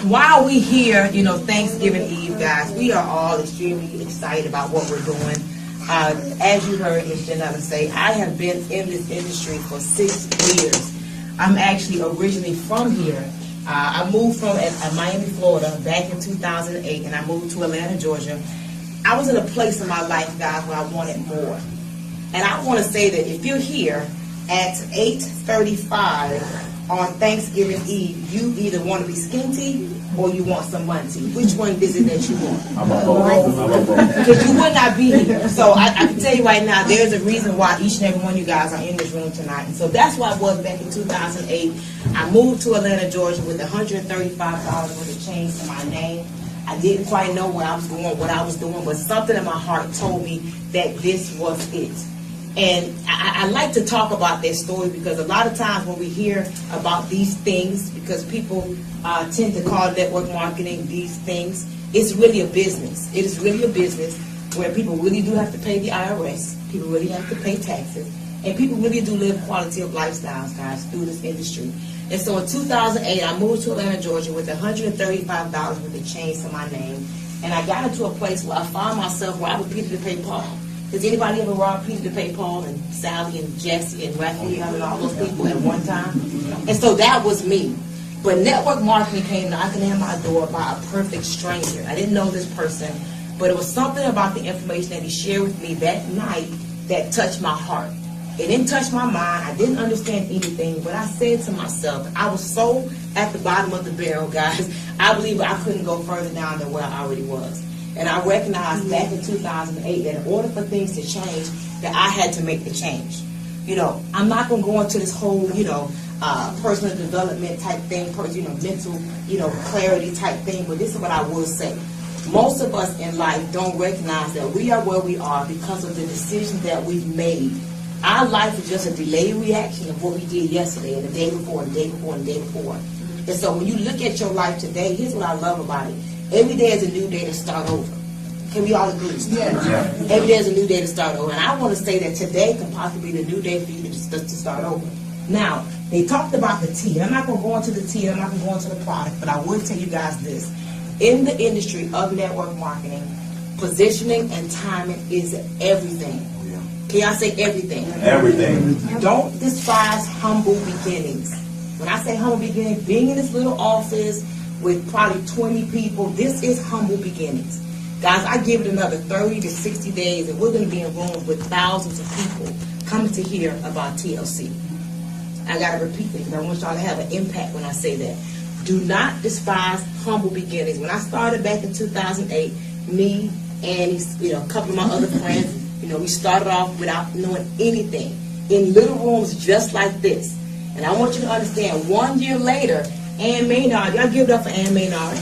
while we here, Thanksgiving Eve, guys, we are all extremely excited about what we're doing. As you heard Ms. Janella say, I have been in this industry for 6 years. I'm actually originally from here. I moved from Miami, Florida back in 2008, and I moved to Atlanta, Georgia. I was in a place in my life, guys, where I wanted more. And I want to say that if you're here at 8:35 on Thanksgiving Eve, you either want to be skinty or you want some money. Which one is it that you want? Because you would not be here. So I can tell you right now, there's a reason why each and every one of you guys are in this room tonight. And so that's why I was back in 2008. I moved to Atlanta, Georgia with $135 worth of change to my name. I didn't quite know where I was going, what I was doing, but something in my heart told me that this was it. And I like to talk about that story because a lot of times when we hear about these things, because people tend to call network marketing these things, it's really a business. It is really a business where people really do have to pay the IRS, people really have to pay taxes, and people really do live quality of lifestyles, guys, through this industry. And so in 2008, I moved to Atlanta, Georgia with $135 worth of change to my name, and I got into a place where I found myself robbing Peter to pay Paul. Does anybody ever rob Peter to pay Paul and Sally and Jesse and Raphael and all those people at one time? And so that was me. But network marketing came knocking at my door by a perfect stranger. I didn't know this person, but it was something about the information that he shared with me that night that touched my heart. It didn't touch my mind. I didn't understand anything, but I said to myself, I was so at the bottom of the barrel, guys, I believe I couldn't go further down than where I already was. And I recognized back in 2008 that in order for things to change, that I had to make the change. I'm not going to go into this whole, personal development type thing, mental, clarity type thing, but this is what I will say. Most of us in life don't recognize that we are where we are because of the decisions that we've made. Our life is just a delayed reaction of what we did yesterday and the day before and the day before and the day before. And so when you look at your life today, here's what I love about it. Every day is a new day to start over. Can we all agree? Yeah. Every day is a new day to start over. And I want to say that today can possibly be the new day for you to start over. Now, they talked about the tea. I'm not going to go into the tea. I'm not going to go into the product. But I will tell you guys this. In the industry of network marketing, positioning and timing is everything. Can y'all say everything? Everything. Don't despise humble beginnings. When I say humble beginnings, being in this little office with probably 20 people, this is humble beginnings. Guys, I give it another 30 to 60 days, and we're going to be in rooms with thousands of people coming to hear about TLC. I got to repeat it because I want y'all to have an impact when I say that. Do not despise humble beginnings. When I started back in 2008, me, Annie, a couple of my other friends, we started off without knowing anything in little rooms just like this. And I want you to understand, 1 year later, Ann Maynard, y'all give it up for Ann Maynard.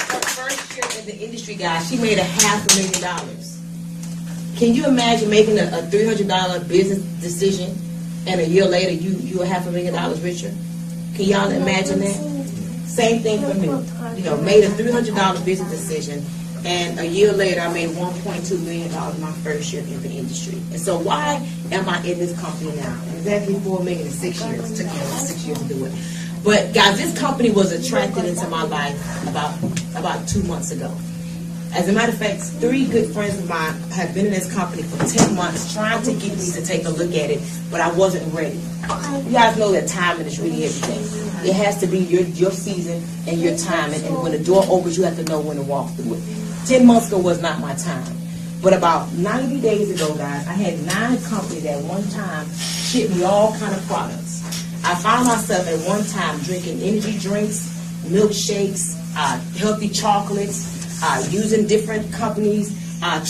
Her first year in the industry, guys, she made $500,000. Can you imagine making a $300 business decision and a year later you are $500,000 richer? Can y'all imagine that? Same thing for me. Made a $300 business decision, and a year later I made $1.2 million my first year in the industry. And so why am I in this company now? Exactly $4 million in 6 years. It took me 6 years to do it. But guys, this company was attracted into my life about 2 months ago. As a matter of fact, 3 good friends of mine have been in this company for 10 months trying to get me to take a look at it, but I wasn't ready. You guys know that timing is really everything. It has to be your season and your timing, and when the door opens, you have to know when to walk through it. 10 months ago was not my time. But about 90 days ago, guys, I had 9 companies at one time ship me all kind of products. I found myself at one time drinking energy drinks, milkshakes, healthy chocolates, using different companies'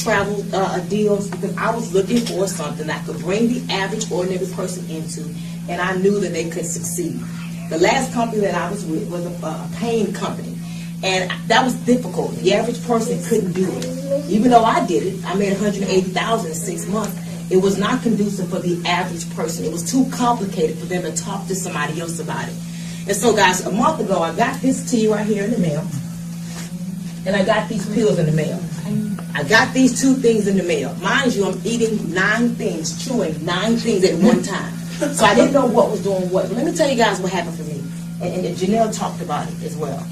travel deals, because I was looking for something that could bring the average ordinary person into, and I knew that they could succeed. The last company that I was with was a pain company, and that was difficult. The average person couldn't do it. Even though I did it, I made $180,000 in 6 months. It was not conducive for the average person. It was too complicated for them to talk to somebody else about it. And so, guys, a month ago, I got this tea right here in the mail. And I got these pills in the mail. I got these 2 things in the mail. Mind you, I'm eating 9 things, chewing 9 things at one time. So I didn't know what was doing what. But let me tell you guys what happened for me. and Janelle talked about it as well.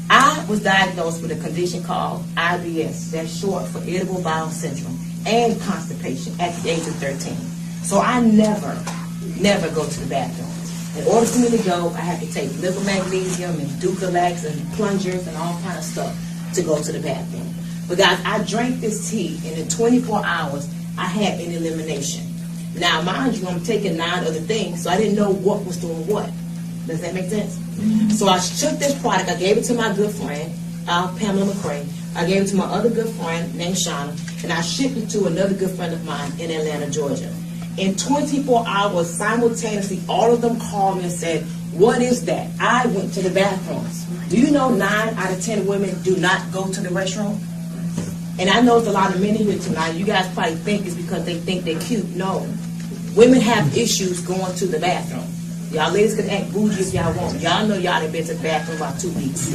I was diagnosed with a condition called IBS, that's short for irritable bowel syndrome, and constipation at the age of 13. So I never go to the bathroom. In order for me to go, I had to take liquid magnesium and Ducalax and plungers and all kind of stuff to go to the bathroom. But guys, I drank this tea, and in 24 hours, I had an elimination. Now, mind you, I'm taking 9 other things, so I didn't know what was doing what. Does that make sense? So I took this product, I gave it to my good friend, Pamela McCray. I gave it to my other good friend named Shauna, and I shipped it to another good friend of mine in Atlanta, Georgia. In 24 hours, simultaneously, all of them called me and said, what is that? I went to the bathrooms. Do you know 9 out of 10 women do not go to the restroom? And I know it's a lot of men here tonight. You guys probably think it's because they think they're cute. No. Women have issues going to the bathroom. Y'all ladies can act bougie if y'all want. Y'all know y'all have been to the bathroom about 2 weeks.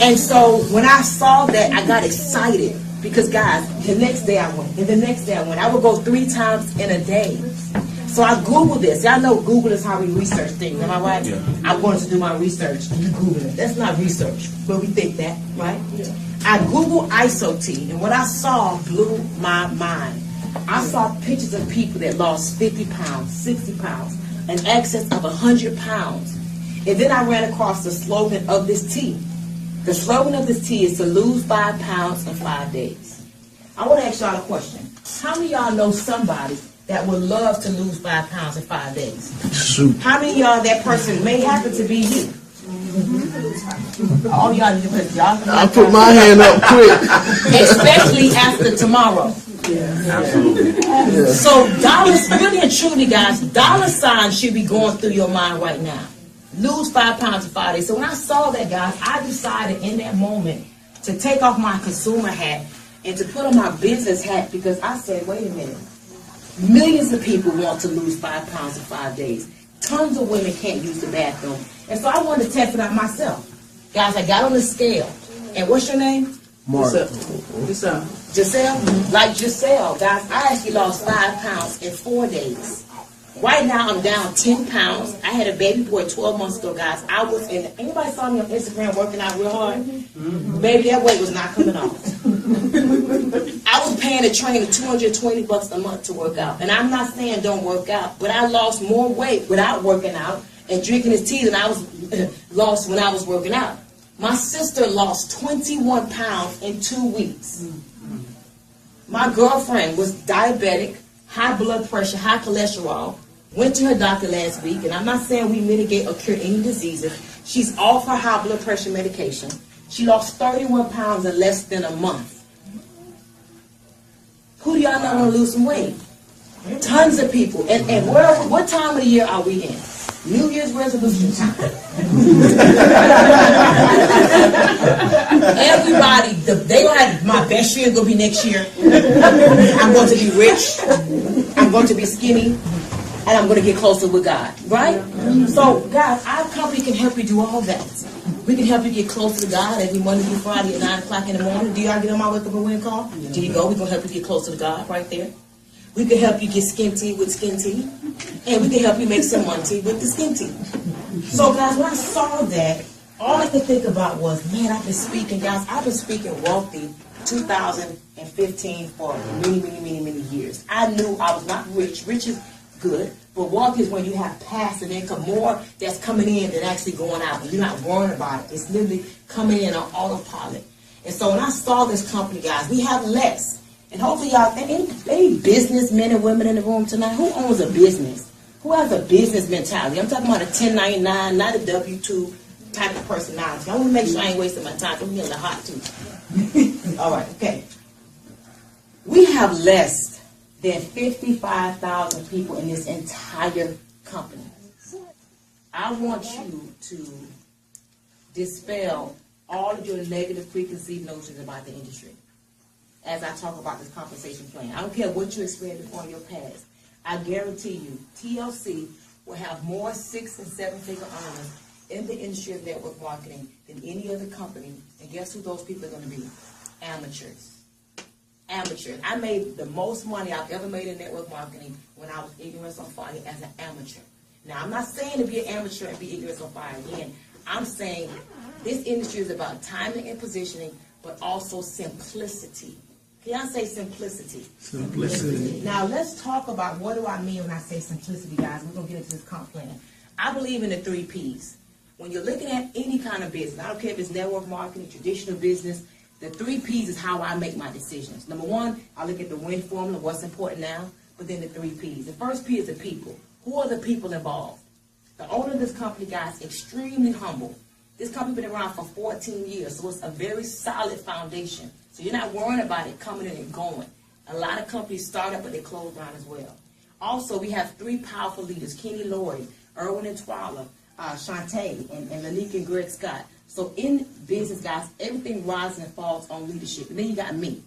And so when I saw that, I got excited. Because guys, the next day I went, and the next day I went. I would go 3 times in a day. So I Googled this. Y'all know Google is how we research things, am I right? Yeah. I wanted to do my research. You Google it. That's not research, but we think that, right? Yeah. I Googled iaso tea, and what I saw blew my mind. I saw pictures of people that lost 50 pounds, 60 pounds, in excess of 100 pounds. And then I ran across the slogan of this tea. The slogan of this tea is to lose 5 pounds in 5 days. I want to ask y'all a question. How many of y'all know somebody that would love to lose 5 pounds in 5 days? Shoot. How many of y'all, that person may happen to be you? All y'all need to put y'all. I put my hand up quick. Especially after tomorrow. Absolutely. Yeah. So dollars, really and truly, guys, dollar signs should be going through your mind right now. Lose 5 pounds in 5 days. So when I saw that, guys, I decided in that moment to take off my consumer hat and to put on my business hat, because I said, wait a minute. Millions of people want to lose 5 pounds in 5 days. Tons of women can't use the bathroom. And so I wanted to test it out myself. Guys, I got on the scale. And what's your name? Mark. Giselle. Giselle? Like Giselle, guys, I actually lost 5 pounds in 4 days. Right now, I'm down 10 pounds. I had a baby boy 12 months ago, guys. I was in, anybody saw me on Instagram working out real hard? Baby, that weight was not coming off. I was paying a trainer $220 a month to work out. And I'm not saying don't work out, but I lost more weight without working out and drinking this tea than I was lost when I was working out. My sister lost 21 pounds in 2 weeks. My girlfriend was diabetic, high blood pressure, high cholesterol, went to her doctor last week, and I'm not saying we mitigate or cure any diseases. She's off her high blood pressure medication. She lost 31 pounds in less than a month. Who do y'all know want to lose some weight? Tons of people. And what time of the year are we in? New Year's resolution time. Everybody, they gonna have my best year gonna be next year. I'm going to be rich. I'm going to be skinny. And I'm going to get closer with God. Right? So, guys, our company can help you do all that. We can help you get closer to God every Monday through Friday at 9 o'clock in the morning. Do y'all get on my Wake Up and Win call? There you go. We're going to help you get closer to God right there. We can help you get skin tea with skin tea. And we can help you make some money tea with the skin tea. So, guys, when I saw that, all I could think about was, man, I've been speaking, guys. I've been speaking wealthy 2015 for many years. I knew I was not rich. Rich is good. But wealth is when you have passive income, more that's coming in than actually going out. And you're not worrying about it. It's literally coming in on autopilot. And so when I saw this company, guys, we have less. And hopefully y'all, any businessmen and women in the room tonight, who owns a business? Who has a business mentality? I'm talking about a 1099, not a W-2 type of personality. I want to make sure I ain't wasting my time. I'm getting a hot too. All right, okay. We have less than 55,000 people in this entire company. I want you to dispel all of your negative preconceived notions about the industry as I talk about this compensation plan. I don't care what you experienced before in your past. I guarantee you, TLC will have more 6- and 7-figure earners in the industry of network marketing than any other company. And guess who those people are going to be? Amateurs. Amateurs. I made the most money I've ever made in network marketing when I was ignorance on fire as an amateur. Now, I'm not saying to be an amateur and be ignorant on fire again. I'm saying this industry is about timing and positioning, but also simplicity. Can y'all say simplicity? Simplicity. Now, let's talk about what do I mean when I say simplicity, guys. We're going to get into this comp plan. I believe in the 3 Ps. When you're looking at any kind of business, I don't care if it's network marketing, traditional business, the 3 Ps is how I make my decisions. Number 1, I look at the win formula, what's important now, but then the 3 Ps. The first P is the people. Who are the people involved? The owner of this company, guys, extremely humble. This company been around for 14 years, so it's a very solid foundation. So you're not worrying about it coming in and going. A lot of companies start up, but they close down as well. Also, we have 3 powerful leaders, Kenny Lloyd, Erwin and Twala, Shantae, and Lanique and Greg Scott. So in business, guys, everything rises and falls on leadership. And then you got me.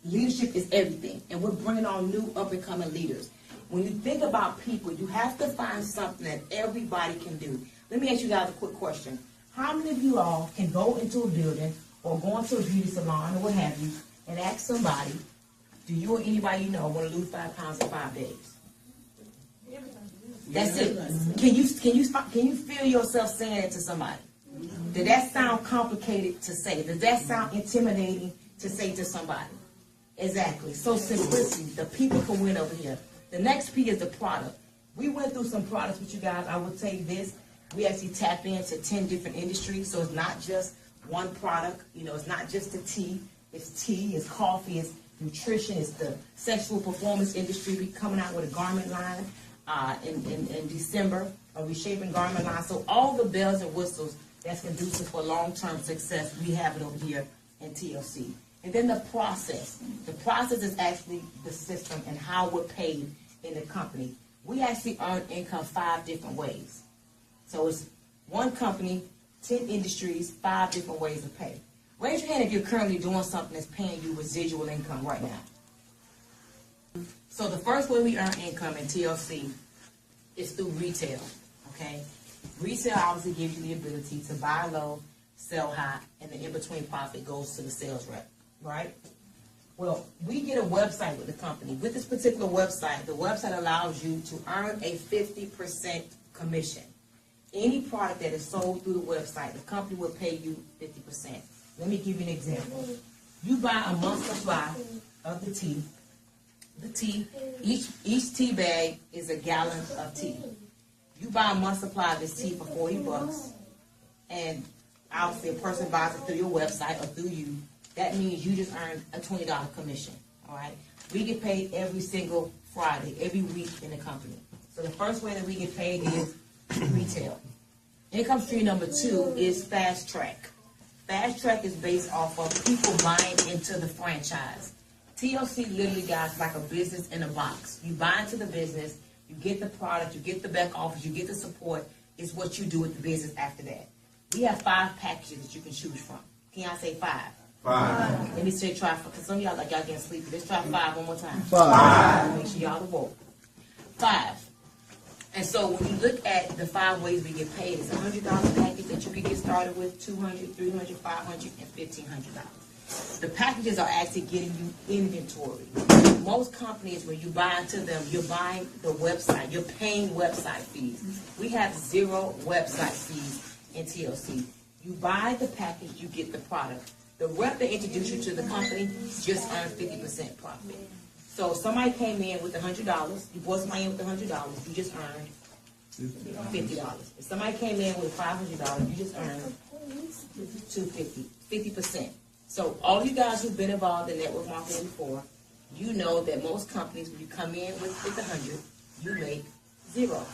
Leadership is everything, and we're bringing on new up-and-coming leaders. When you think about people, you have to find something that everybody can do. Let me ask you guys a quick question. How many of you all can go into a building or go into a beauty salon or what have you and ask somebody, do you or anybody you know want to lose 5 pounds in 5 days? That's it. Can you feel yourself saying it to somebody? Does that sound complicated to say? Does that sound intimidating to say to somebody? Exactly. So simplicity. The people can win over here. The next P is the product. We went through some products with you guys. I would say this. We actually tap into 10 different industries, so it's not just one product. You know, it's not just the tea. It's tea, it's coffee, it's nutrition, it's the sexual performance industry. We're coming out with a garment line in December, a reshaping garment line. So all the bells and whistles that's conducive for long-term success, we have it over here in TLC. And then the process. The process is actually the system and how we're paid in the company. We actually earn income 5 different ways. So it's one company, 10 industries, 5 different ways of pay. Raise your hand if you're currently doing something that's paying you residual income right now. So the first way we earn income in TLC is through retail, okay? Retail obviously gives you the ability to buy low, sell high, and the in-between profit goes to the sales rep, right? Well, we get a website with the company. With this particular website, the website allows you to earn a 50% commission. Any product that is sold through the website, the company will pay you 50%. Let me give you an example. You buy a month supply of the tea. The tea, each tea bag is a gallon of tea. You buy a month supply of this tea for $40, and obviously a person buys it through your website or through you. That means you just earned a $20 commission, all right? We get paid every single Friday, every week in the company. So the first way that we get paid is retail. Income stream number 2 is fast track. Fast track is based off of people buying into the franchise. TLC literally, guys, like a business in a box. You buy into the business, you get the product, you get the back office, you get the support. It's what you do with the business after that. We have 5 packages that you can choose from. Can y'all say 5? 5. Let me say try, because some of y'all like y'all getting sleepy. Let's try 5 one more time. 5. Make sure y'all awoke. 5. And so when you look at the 5 ways we get paid, it's a $100 package that you can get started with, $200, $300, $500, and $1,500. The packages are actually getting you inventory. Most companies, when you buy into them, you're buying the website. You're paying website fees. We have 0 website fees in TLC. You buy the package, you get the product. The rep that introduced you to the company just earned 50% profit. So if somebody came in with $100, you brought somebody in with $100, you just earned $50. If somebody came in with $500, you just earned $250, 50%. So all you guys who've been involved in network marketing before, you know that most companies, when you come in with 100, you make 0.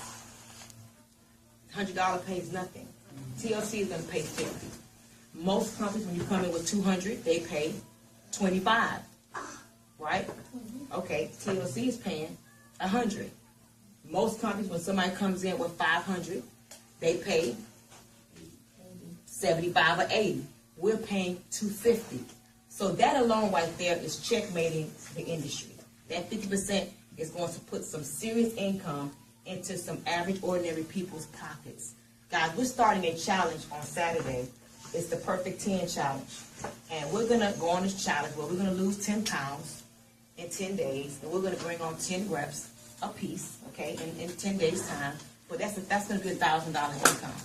$100 pays nothing. TLC is going to pay 50. Most companies, when you come in with 200, they pay 25. Right? Okay, TLC is paying 100. Most companies, when somebody comes in with 500, they pay 75 or 80. We're paying 250. So that alone right there is checkmating the industry. That 50% is going to put some serious income into some average, ordinary people's pockets. Guys, we're starting a challenge on Saturday. It's the Perfect 10 Challenge. And we're going to go on this challenge where we're going to lose 10 pounds in 10 days. And we're going to bring on 10 reps a piece, okay, in 10 days' time. But that's gonna be $1,000 income.